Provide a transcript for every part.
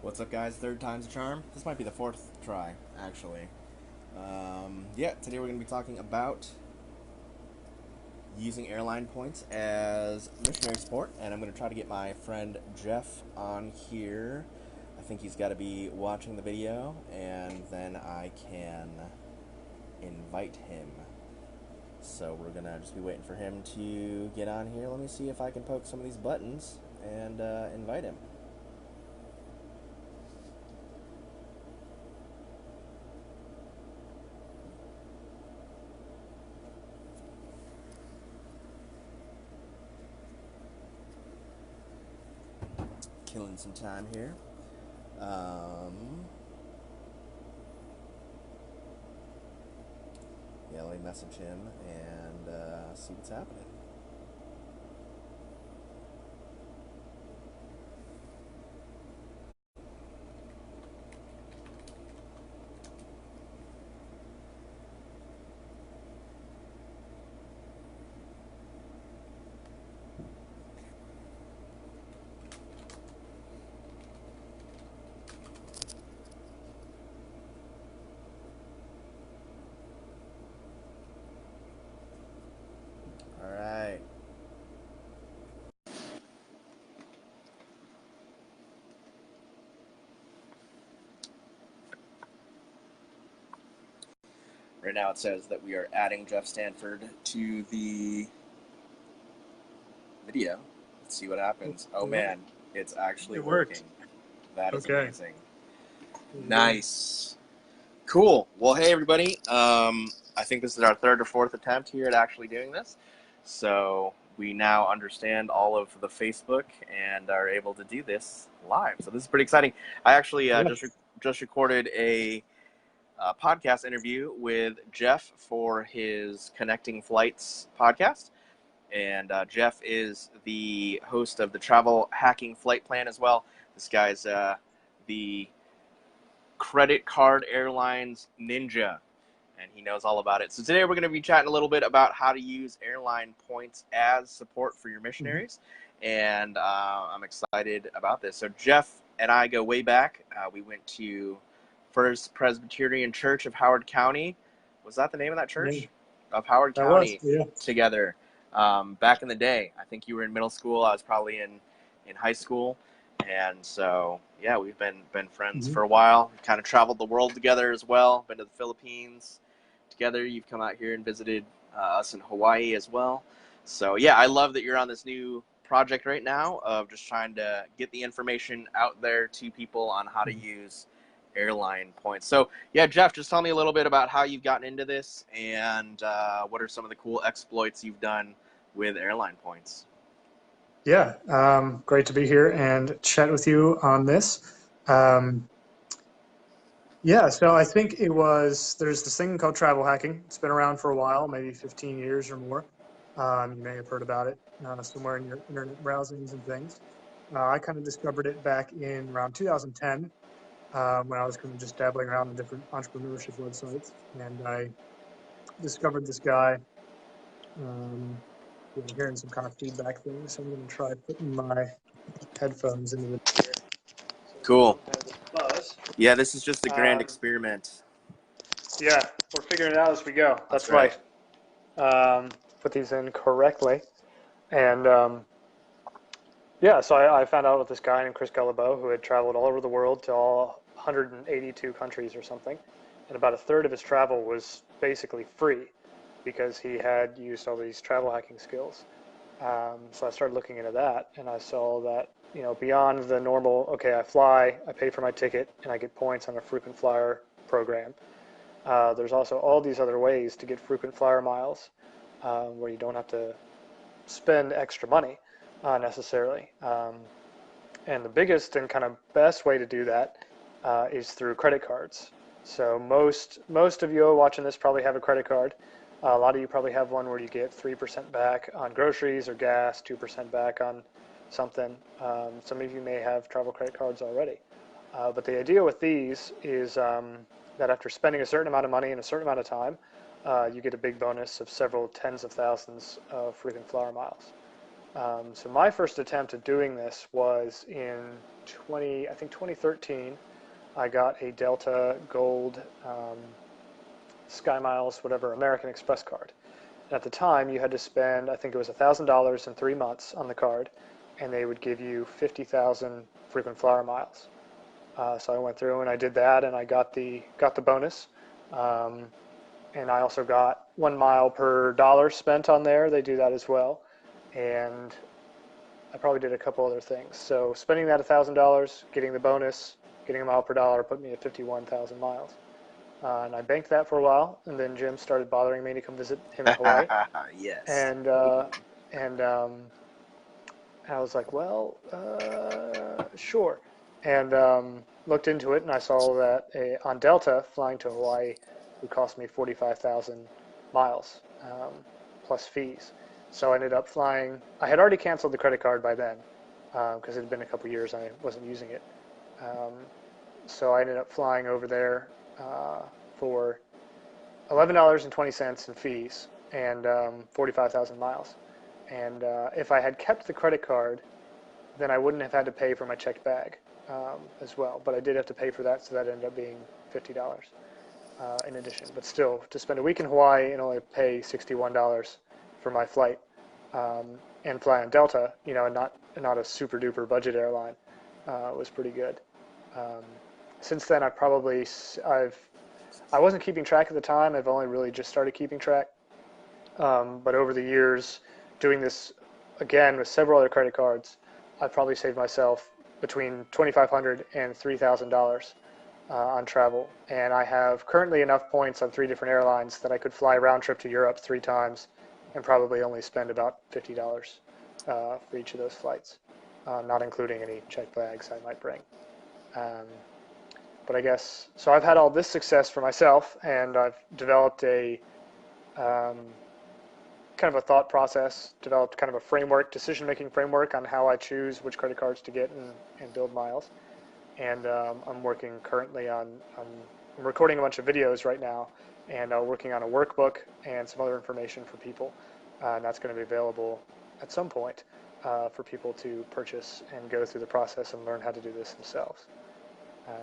What's up, guys? Third time's a charm. This might be the fourth try, actually. Yeah, today we're going to be talking about using airline points as missionary support, and I'm going to try to get my friend Jeff on here. I think he's got to be watching the video, and then I can invite him. So we're going to just be waiting for him to get on here. Let me see if I can poke some of these buttons and invite him. Killing some time here. Yeah, let me message him and see what's happening. All right. Right now it says that we are adding Jeff Stanford to the video. Let's see what happens. Oh man, it's actually It working. worked. That is Okay. amazing. Nice. Cool. Well, hey everybody. I think this is our third or fourth attempt here at actually doing this. So we now understand all of the Facebook and are able to do this live. So this is pretty exciting. I actually just recorded a podcast interview with Jeff for his Connecting Flights podcast. And Jeff is the host of the Travel Hacking Flight Plan as well. This guy's the credit card airlines ninja, and he knows all about it. So today we're going to be chatting a little bit about how to use airline points as support for your missionaries, and I'm excited about this. So Jeff and I go way back. We went to First Presbyterian Church of Howard County. Was that the name of that church? Yeah, Of Howard that was, County together back in the day. I think you were in middle school. I was probably in high school. And so, yeah, we've been friends for a while. We've kind of traveled the world together as well. Been to the Philippines together. You've come out here and visited us in Hawaii as well. So, yeah, I love that you're on this new project right now of just trying to get the information out there to people on how to use airline points. So, yeah, Jeff, just tell me a little bit about how you've gotten into this and what are some of the cool exploits you've done with airline points. Yeah, great to be here and chat with you on this. Um, yeah, so I think there's this thing called travel hacking. It's been around for a while, maybe 15 years or more. You may have heard about it somewhere in your internet browsings and things. I kind of discovered it back in around 2010 when I was kind of just dabbling around on different entrepreneurship websites. And I discovered this guy. Um, I'm hearing some kind of feedback thing, so I'm going to try putting my headphones into the ear so we Cool. don't have this buzz. Yeah, this is just a grand Um, experiment. yeah, we're figuring it out as we go. That's Right. right. Put these in correctly. And yeah, so I found out with this guy named Chris Guillebeau who had traveled all over the world to all 182 countries or something. And about a third of his travel was basically free because he had used all these travel hacking skills. So I started looking into that, and I saw that beyond the normal, okay, I fly, I pay for my ticket, and I get points on a frequent flyer program. There's also all these other ways to get frequent flyer miles, where you don't have to spend extra money necessarily. And the biggest and kind of best way to do that is through credit cards. So most of you watching this probably have a credit card. A lot of you probably have one where you get 3% back on groceries or gas, 2% back on something. Some of you may have travel credit cards already. But the idea with these is that after spending a certain amount of money in a certain amount of time, you get a big bonus of several tens of thousands of frequent flyer miles. So my first attempt at doing this was in 2013. I got a Delta Gold Sky Miles, whatever, American Express card. And at the time, you had to spend, I think it was $1,000 in 3 months on the card, and they would give you 50,000 frequent flyer miles. So I went through and I did that, and I got the bonus. Um, and I also got 1 mile per dollar spent on there. They do that as well. And I probably did a couple other things. So spending that $1,000, getting the bonus, getting a mile per dollar put me at 51,000 miles. And I banked that for a while, and then Jim started bothering me to come visit him in Hawaii. Yes. And and I was like, well, sure. And looked into it, and I saw that on Delta, flying to Hawaii would cost me 45,000 miles plus fees. So I ended up flying. I had already canceled the credit card by then because it had been a couple years and I wasn't using it. Um, so I ended up flying over there for $11.20 in fees and 45,000 miles. And if I had kept the credit card, then I wouldn't have had to pay for my checked bag as well. But I did have to pay for that, so that ended up being $50 in addition. But still, to spend a week in Hawaii and only pay $61 for my flight and fly on Delta, and not a super duper budget airline, was pretty good. Um, since then, I wasn't keeping track at the time. I've only really just started keeping track. But over the years, doing this again with several other credit cards, I've probably saved myself between $2,500 and $3,000 on travel. And I have currently enough points on 3 different airlines that I could fly round trip to Europe 3 times and probably only spend about $50 for each of those flights, not including any checked bags I might bring. Um, but I guess, so I've had all this success for myself, and I've developed um, kind of a thought process, developed kind of a framework, decision-making framework on how I choose which credit cards to get and build miles. And I'm working currently I'm recording a bunch of videos right now, and working on a workbook and some other information for people. And that's going to be available at some point for people to purchase and go through the process and learn how to do this themselves. Um,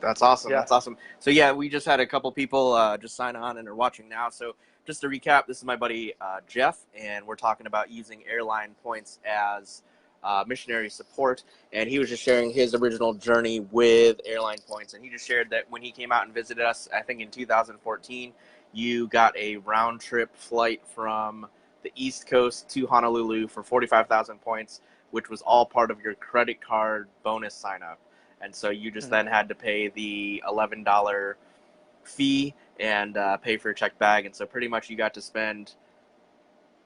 That's awesome. yeah. That's awesome. So yeah, we just had a couple people just sign on and are watching now. So just to recap, this is my buddy Jeff, and we're talking about using airline points as missionary support. And he was just sharing his original journey with airline points. And he just shared that when he came out and visited us, I think in 2014, you got a round trip flight from the East Coast to Honolulu for 45,000 points, which was all part of your credit card bonus sign up. And so you just then had to pay the $11 fee and pay for your checked bag. And so pretty much you got to spend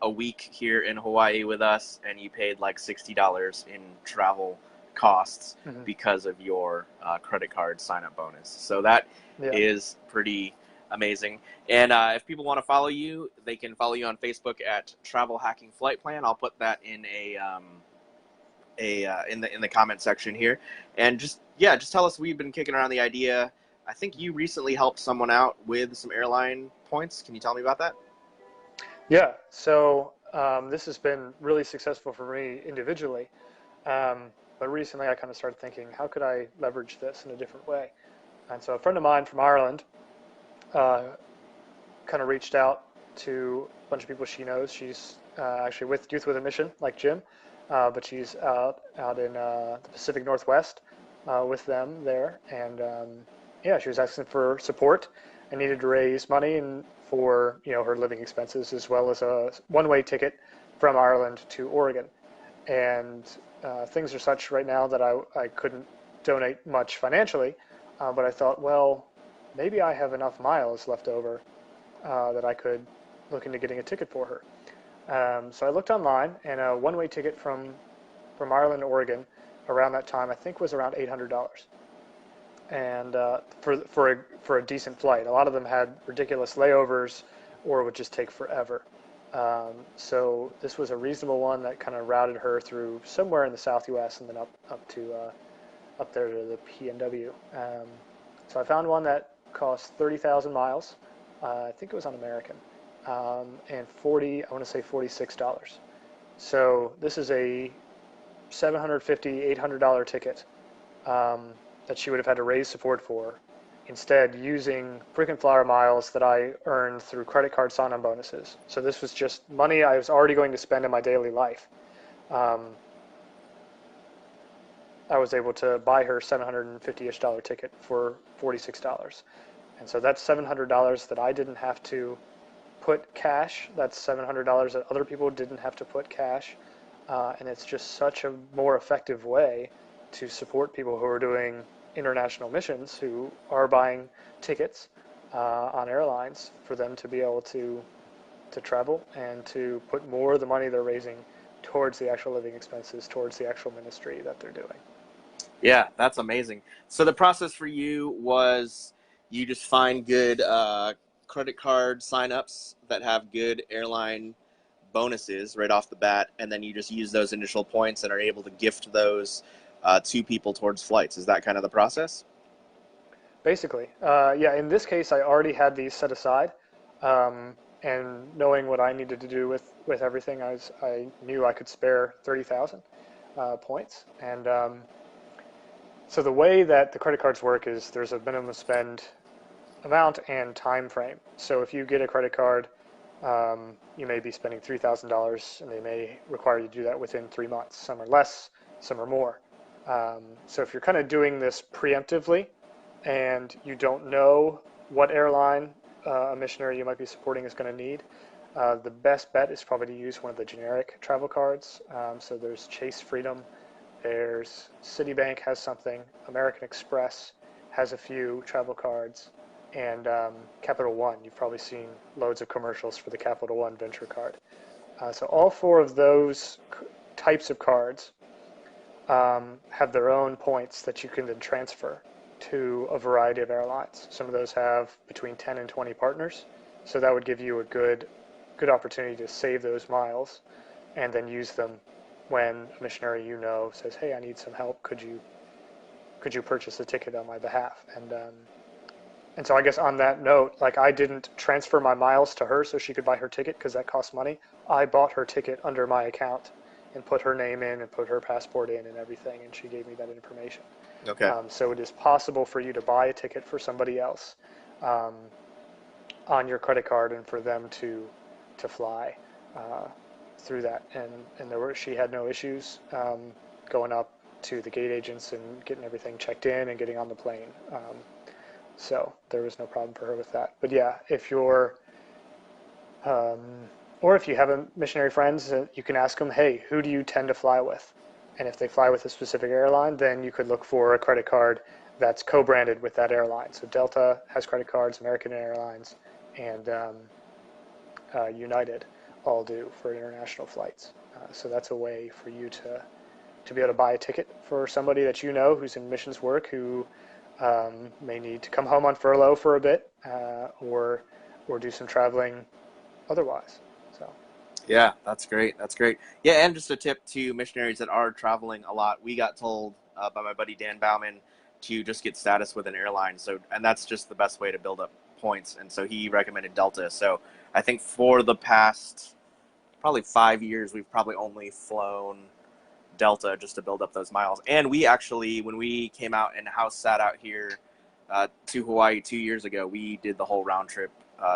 a week here in Hawaii with us, and you paid like $60 in travel costs because of your credit card sign-up bonus. So that is pretty amazing. And if people want to follow you, they can follow you on Facebook at Travel Hacking Flight Plan. I'll put that in in the comment section here. And just tell us, we've been kicking around the idea. I think you recently helped someone out with some airline points. Can you tell me about that? Yeah, so this has been really successful for me individually, but recently I kind of started thinking, how could I leverage this in a different way? And so a friend of mine from Ireland kind of reached out to a bunch of people she knows. She's actually with Youth with a Mission, like Jim, but she's out in the Pacific Northwest with them there, and yeah, she was asking for support and needed to raise money and for her living expenses, as well as a one-way ticket from Ireland to Oregon. And things are such right now that I couldn't donate much financially, but I thought, well, maybe I have enough miles left over that I could look into getting a ticket for her. So I looked online, and a one-way ticket from Ireland to Oregon around that time, I think, was around $800. And for a decent flight. A lot of them had ridiculous layovers or would just take forever. So this was a reasonable one that kind of routed her through somewhere in the South U.S. and then up there to the PNW. So I found one that cost 30,000 miles. I think it was on American, and I want to say $46. So this is a $750, $800 ticket that she would have had to raise support for, instead using frequent flyer miles that I earned through credit card sign-on bonuses. So this was just money I was already going to spend in my daily life. I was able to buy her $750-ish ticket for $46. And so that's $700 that I didn't have to put cash. That's $700 that other people didn't have to put cash. And it's just such a more effective way to support people who are doing international missions, who are buying tickets on airlines, for them to be able to travel and to put more of the money they're raising towards the actual living expenses, towards the actual ministry that they're doing. Yeah, that's amazing. So the process for you was you just find good credit card signups that have good airline bonuses right off the bat, and then you just use those initial points and are able to gift those to people towards flights. Is that kind of the process? Basically, yeah, in this case, I already had these set aside, and knowing what I needed to do with everything, I knew I could spare 30,000 points. And so the way that the credit cards work is there's a minimum spend amount and time frame. So if you get a credit card, you may be spending $3,000, and they may require you to do that within 3 months. Some are less, some are more. So if you're kind of doing this preemptively, and you don't know what airline a missionary you might be supporting is going to need, the best bet is probably to use one of the generic travel cards. So there's Chase Freedom, there's Citibank has something, American Express has a few travel cards, and Capital One. You've probably seen loads of commercials for the Capital One Venture Card. So all four of those types of cards have their own points that you can then transfer to a variety of airlines. Some of those have between 10 and 20 partners, so that would give you a good opportunity to save those miles and then use them when a missionary says, "Hey, I need some help. Could you purchase a ticket on my behalf?" And so I guess on that note, like, I didn't transfer my miles to her so she could buy her ticket, because that costs money. I bought her ticket under my account and put her name in and put her passport in and everything, and she gave me that information. Okay. So it is possible for you to buy a ticket for somebody else on your credit card, and for them to fly through that. And she had no issues going up to the gate agents and getting everything checked in and getting on the plane. So there was no problem for her with that. But yeah, if you're or if you have a missionary friends, you can ask them, "Hey, who do you tend to fly with?" And if they fly with a specific airline, then you could look for a credit card that's co-branded with that airline. So Delta has credit cards, American Airlines, and United all do for international flights. So that's a way for you to be able to buy a ticket for somebody that you know who's in missions work, who may need to come home on furlough for a bit, or do some traveling otherwise. So. Yeah, that's great. That's great. Yeah, and just a tip to missionaries that are traveling a lot. We got told by my buddy Dan Bauman to just get status with an airline. So, and that's just the best way to build up points. And so he recommended Delta. So I think for the past probably 5 years, we've probably only flown Delta just to build up those miles. And we actually, when we came out and house sat out here to Hawaii 2 years ago, we did the whole round trip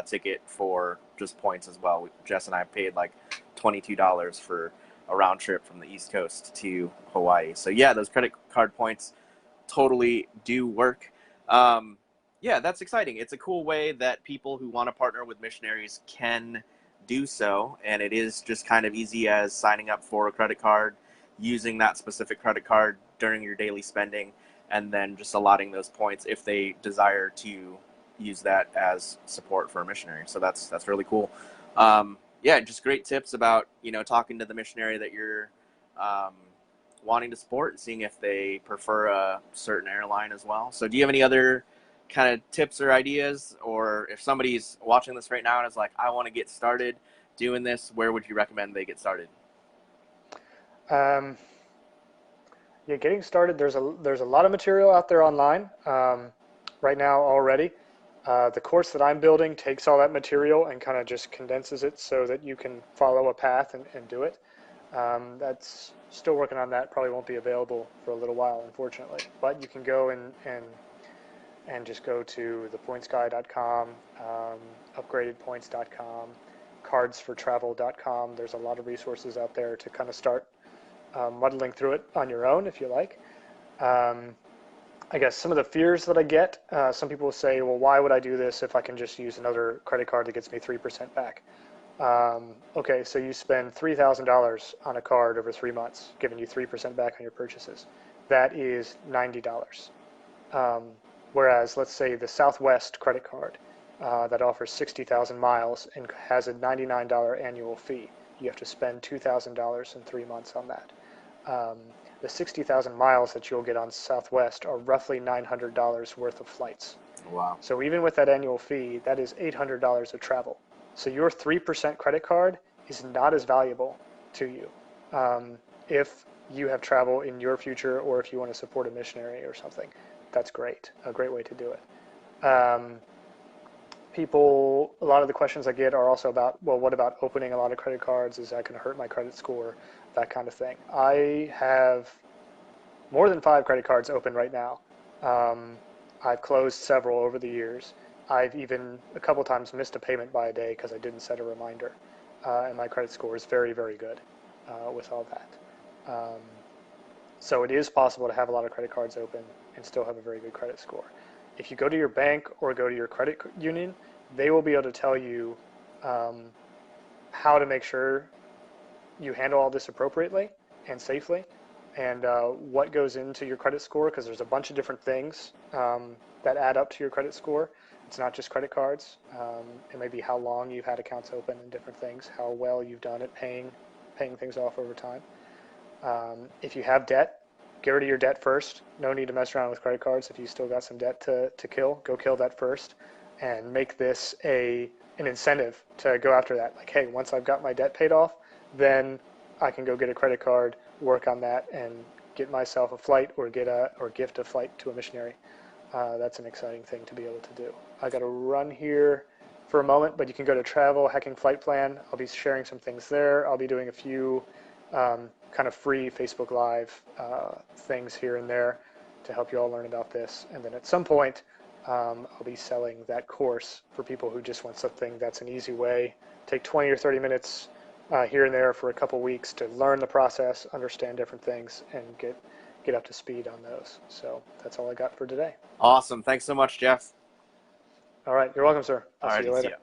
ticket for just points as well. Jess and I paid like $22 for a round trip from the East Coast to Hawaii. So yeah, those credit card points totally do work. Yeah, that's exciting. It's a cool way that people who want to partner with missionaries can do so. And it is just kind of easy as signing up for a credit card, using that specific credit card during your daily spending, and then just allotting those points if they desire to use that as support for a missionary. So that's really cool. Yeah, just great tips about, talking to the missionary that you're wanting to support and seeing if they prefer a certain airline as well. So do you have any other kind of tips or ideas, or if somebody's watching this right now and is like, I want to get started doing this, where would you recommend they get started? Yeah, getting started, there's a lot of material out there online right now already. The course that I'm building takes all that material and kind of just condenses it so that you can follow a path and do it. That's still working on that. Probably won't be available for a little while, unfortunately. But you can go and just go to thepointsguy.com, upgradedpoints.com, cardsfortravel.com. There's a lot of resources out there to kind of start muddling through it on your own if you like. I guess some of the fears that I get, some people say, well, why would I do this if I can just use another credit card that gets me 3% back? Okay, so you spend $3,000 on a card over 3 months, giving you 3% back on your purchases. That is $90. Whereas, let's say the Southwest credit card that offers 60,000 miles and has a $99 annual fee. You have to spend $2,000 in 3 months on that. The 60,000 miles that you'll get on Southwest are roughly $900 worth of flights. Wow. So even with that annual fee, that is $800 of travel. So your 3% credit card is not as valuable to you if you have travel in your future, or if you want to support a missionary or something. That's great, a great way to do it. A lot of the questions I get are also about, well, what about opening a lot of credit cards? Is that going to hurt my credit score? That kind of thing. I have more than 5 credit cards open right now. I've closed several over the years. I've even a couple times missed a payment by a day because I didn't set a reminder. And my credit score is very, very good with all that. So it is possible to have a lot of credit cards open and still have a very good credit score. If you go to your bank or go to your credit union, they will be able to tell you how to make sure you handle all this appropriately and safely, and what goes into your credit score, because there's a bunch of different things that add up to your credit score. It's not just credit cards. It may be how long you've had accounts open and different things, how well you've done at paying things off over time. If you have debt, get rid of your debt first. No need to mess around with credit cards. If you still got some debt to kill, go kill that first, and make this an incentive to go after that. Like, hey, once I've got my debt paid off, then I can go get a credit card, work on that, and get myself a flight or gift a flight to a missionary. That's an exciting thing to be able to do. I got to run here for a moment, but you can go to Travel Hacking Flight Plan. I'll be sharing some things there. I'll be doing a few kind of free Facebook Live things here and there to help you all learn about this. And then at some point, I'll be selling that course for people who just want something that's an easy way. Take 20 or 30 minutes here and there for a couple weeks to learn the process, understand different things, and get up to speed on those. So that's all I got for today. Awesome. Thanks so much, Jeff. All right. You're welcome, sir. I'll All see right, you see later. ya.